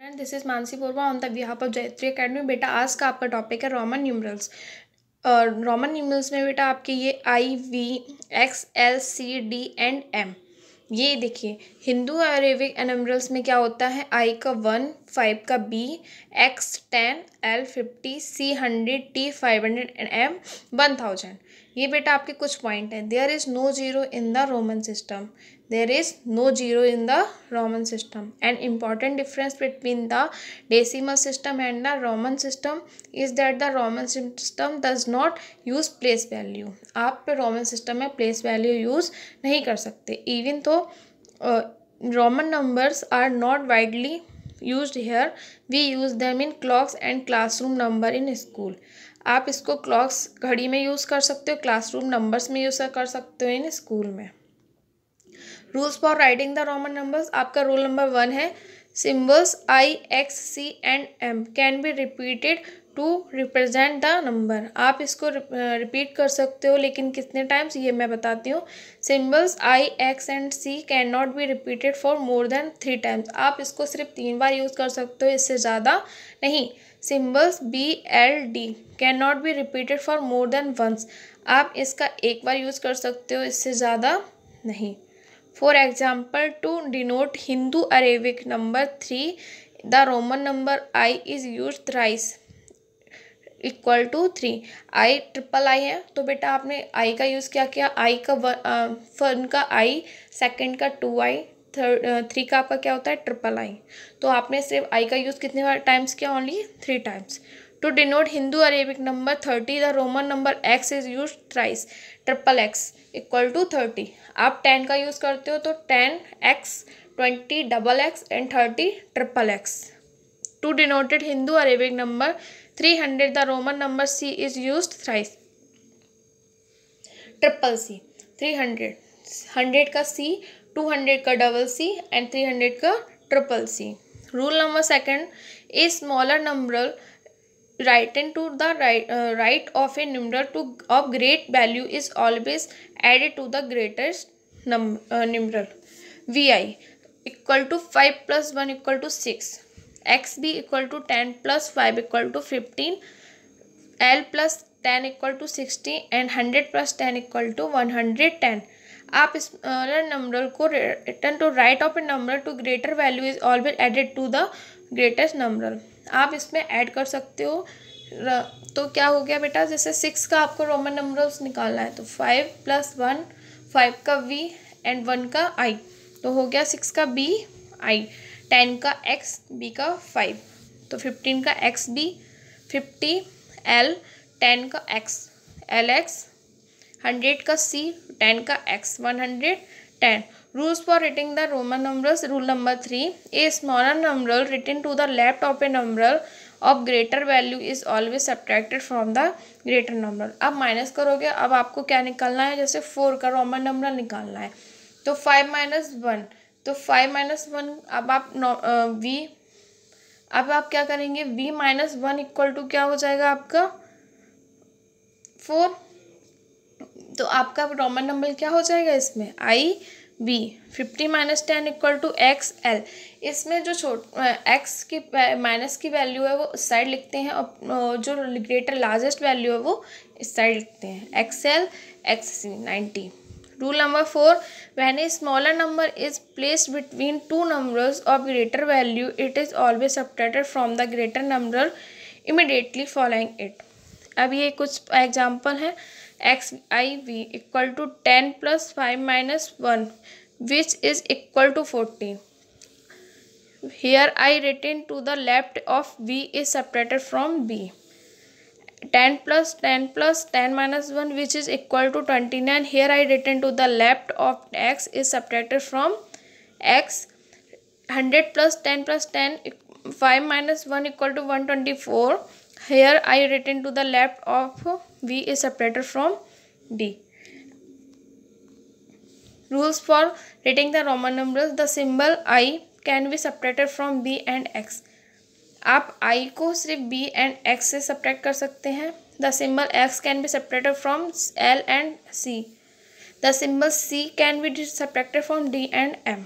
And this is Mansi Purva on the behalf of Jayatri academy. बेटा आज का आपका टॉपिक है रोमन न्यूमरल्स। रोमन न्यूमरल्स में बेटा आपके ये I, V, X, L, C, D and M। ये देखिए हिंदू अरेबिक न्यूमरल्स में क्या होता है, I का 1, 5 का B, X 10, L 50, C 100, T 500 and M 1000। ये बेटा आपके कुछ पॉइंट हैं। There is no zero in the Roman system. There is no zero in the Roman system. An important difference between the decimal system and the Roman system is that the Roman system does not use place value. आप Roman system में place value use नहीं कर सकते। Even though Roman numbers are not widely used here, we use them in clocks and classroom number in school. आप इसको clocks घड़ी में use कर सकते हो, क्लासरूम नंबर्स में यूज़ कर सकते हो इन स्कूल में। Rules for writing the Roman numbers, आपका रूल नंबर 1 है symbols I, X, C and M can be repeated to represent the number. आप इसको रिपीट कर सकते हो, लेकिन कितने टाइम्स ये मैं बताती हूँ। Symbols I, X and C can not be repeated for more then 3 times. आप इसको सिर्फ 3 बार यूज़ कर सकते हो, इससे ज़्यादा नहीं। Symbols B, L, D can not be repeated for more than once. आप इसका एक बार यूज़ कर सकते हो, इससे ज़्यादा नहीं। For example, to denote Hindu Arabic number 3, the Roman number I is used thrice equal to 3। I triple I है, तो बेटा आपने I का यूज़ क्या किया। I का 1 का I, सेकंड का 2I, थर्ड 3 का आपका क्या होता है ट्रिपल I। तो आपने सिर्फ I का यूज़ कितने बार टाइम्स किया, only 3 times. To denote Hindu Arabic number 30, the Roman number X is use thrice, triple X equal to 30। आप 10 का यूज़ करते हो तो 10X, 20 double X and 30 triple X। To denoted Hindu Arabic number 300, the Roman number C is use thrice, triple C। 300 100 का C, 200 का double C and 300 का triple C। Rule number 2, a smaller number written to the right of a numeral of great value is always added to the greatest numeral. Vi equal to 5 plus 1 equal to 6, xb equal to 10 plus 5 equal to 15, l plus 10 equal to 60 and 100 plus 10 equal to 110। आप इस number को written to right of a number to greater value is always added to the greatest number. आप इसमें add कर सकते हो। तो क्या हो गया बेटा, जैसे 6 का आपको रोमन नंबर्स निकालना है तो 5 plus 1, 5 का V एंड 1 का I, तो हो गया 6 का B I, 10 का X, B का 5, तो 15 का XB, 50 L, 10 का X LX, 100 का C, 10 का X 110। Rules for writing the Roman numerals. Rule number 3, a smaller numeral written to the left of a numeral of greater value is always subtracted from the greater number। अब minus करोगे, अब आपको क्या निकालना है, जैसे 4 का रोमन नंबर निकालना है तो 5 minus 1, तो 5 minus 1 अब आप V, अब आप क्या करेंगे, V minus 1 इक्वल टू क्या हो जाएगा आपका 4। तो आपका रोमन नंबर क्या हो जाएगा इसमें I, V। 50 minus 10 equal to X, L। इसमें जो X की माइनस की वैल्यू है वो इस साइड लिखते हैं और जो ग्रेटर लार्जेस्ट वैल्यू है वो इस साइड लिखते हैं, XL, XC 90। Rule number 4, when a smaller number is placed between two numbers of greater value it is always subtracted from the greater number immediately following it. अब ये कुछ example हैं। XIV equal to 10 plus 5 minus 1 which is equal to 40। Here I written to the left of V is subtracted from B। 10 plus 10 minus 1 which is equal to 29। Here I written to the left of X is subtracted from X। 100 plus 10 5 minus 1 equal to 124। Here I written to the left of V is separated from D। Rules for writing the Roman numerals, the symbol I can be separated from B and X। आप I को सिर्फ B and X से subtract कर सकते हैं। The symbol X can be separated from L and C। The symbol C can be subtracted from D and M।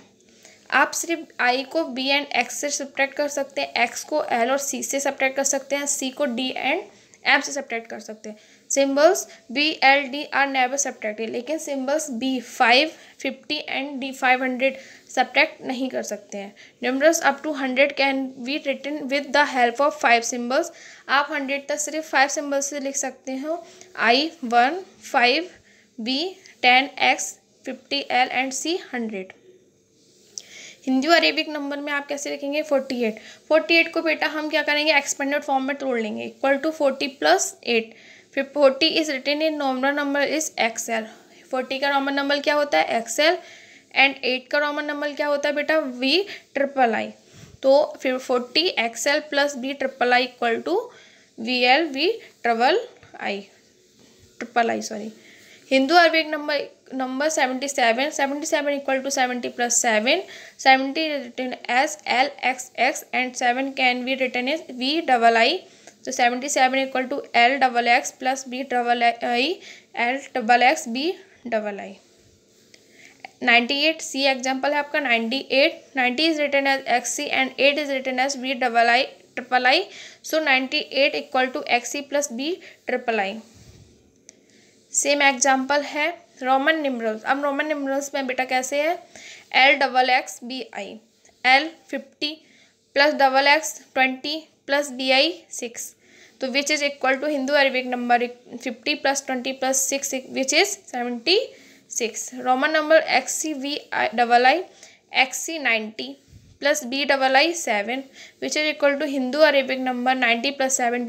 आप सिर्फ आई को बी एंड एक्स से सब्ट्रैक्ट कर सकते हैं, एक्स को एल और सी से सब्ट्रैक्ट कर सकते हैं, सी को डी एंड एम से सब्ट्रैक्ट कर सकते हैं। Symbols B L D are never subtracted, लेकिन symbols B 5, 50 and D 500 subtract नहीं कर सकते हैं। Numbers up to 100 can be written with the help of 5 symbols. आप 100 तक सिर्फ 5 सिम्बल्स से लिख सकते हो, आई 1, 5, बी 10, एक्स 50, एल एंड सी 100। हिंदी और अरेबिक नंबर में आप कैसे लिखेंगे? 48। 48 को बेटा हम क्या करेंगे? एक्सपेंडेड फॉर्म में तोड़ लेंगे, इक्वल टू 40 + 8। फिर 40 is written in normal number is X L. 40 का नॉर्मल नंबर क्या होता है? एक्सएल। एंड 8 का नॉर्मल नंबर क्या होता है बेटा? V triple I. तो फिर 40 X L + V triple I equal to V L V triple I sorry. Hindu Arabic number 77। 77 equal to 70 + 7। 70 written as L X X and 7 can be written as V double I. तो 77 equal to L double X + V double I, L double X V double I. 98 see example है आपका 98। 90 is written as X C and 8 is written as V double I triple I. So 98 equal to X C + V triple I. Same example है Roman numerals. अब Roman numerals में बेटा कैसे है? L double X V I, L 50 + double X 20 + V I 6। तो which is equal to Hindu Arabic number 50 + 20 + 6 which is 76। Roman number X C V I double I, X C 90 + V double I 7 which is equal to Hindu Arabic number 90 + 7